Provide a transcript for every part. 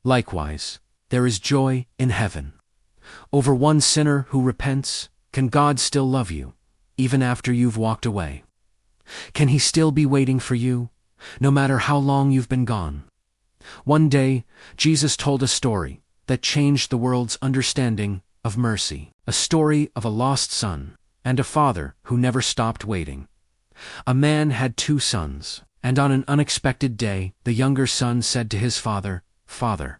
Likewise, there is joy in heaven. Over one sinner who repents, can God still love you, even after you've walked away? Can He still be waiting for you, no matter how long you've been gone? One day, Jesus told a story that changed the world's understanding of mercy, a story of a lost son and a father who never stopped waiting. A man had 2 sons, and on an unexpected day, the younger son said to his father, "Father,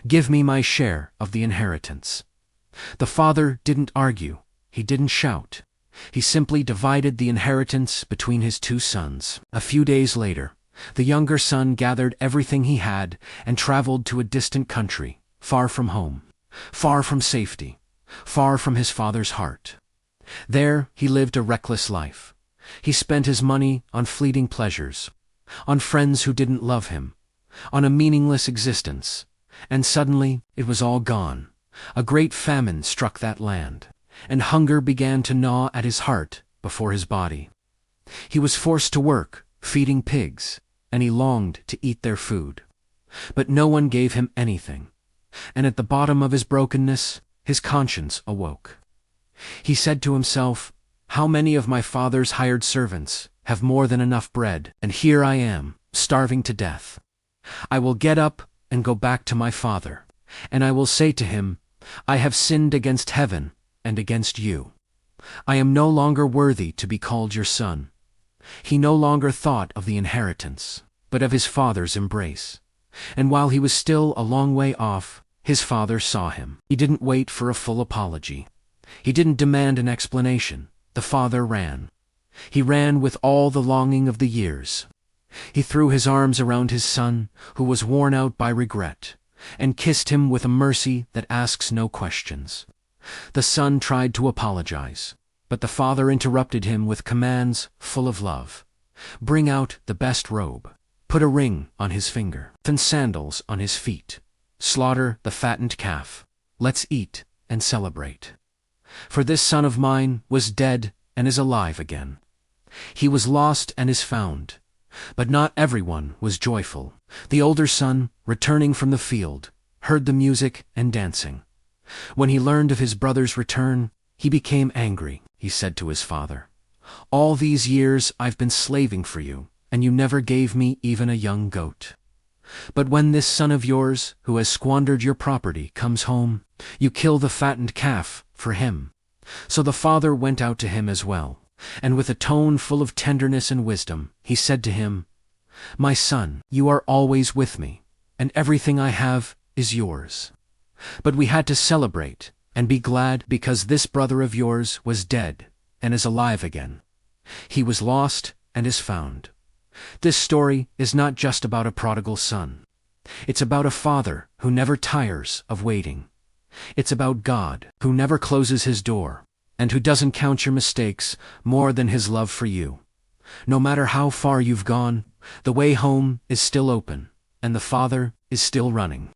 give me my share of the inheritance." The father didn't argue, he didn't shout. He simply divided the inheritance between his 2 sons. A few days later, the younger son gathered everything he had and traveled to a distant country, far from home, far from safety, far from his father's heart. There he lived a reckless life. He spent his money on fleeting pleasures, on friends who didn't love him, on a meaningless existence, and suddenly it was all gone. A great famine struck that land, and hunger began to gnaw at his heart before his body. He was forced to work, feeding pigs, and he longed to eat their food. But no one gave him anything, and at the bottom of his brokenness, his conscience awoke. He said to himself, "How many of my father's hired servants have more than enough bread, and here I am, starving to death? I will get up and go back to my father, and I will say to him, 'I have sinned against heaven and against you. I am no longer worthy to be called your son.'" He no longer thought of the inheritance, but of his father's embrace. And while he was still a long way off, his father saw him. He didn't wait for a full apology. He didn't demand an explanation. The father ran. He ran with all the longing of the years. He threw his arms around his son, who was worn out by regret, and kissed him with a mercy that asks no questions. The son tried to apologize, but the father interrupted him with commands full of love. Bring out the best robe. Put a ring on his finger, and sandals on his feet. Slaughter the fattened calf. Let's eat and celebrate. For this son of mine was dead and is alive again. He was lost and is found. But not everyone was joyful. The older son, returning from the field, heard the music and dancing. When he learned of his brother's return, he became angry. He said to his father, "All these years I've been slaving for you, and you never gave me even a young goat. But when this son of yours, who has squandered your property, comes home, you kill the fattened calf for him." So the father went out to him as well, and with a tone full of tenderness and wisdom, he said to him, "My son, you are always with me, and everything I have is yours. But we had to celebrate and be glad because this brother of yours was dead and is alive again. He was lost and is found." This story is not just about a prodigal son. It's about a father who never tires of waiting. It's about God who never closes his door and who doesn't count your mistakes more than his love for you. No matter how far you've gone, the way home is still open and the Father is still running.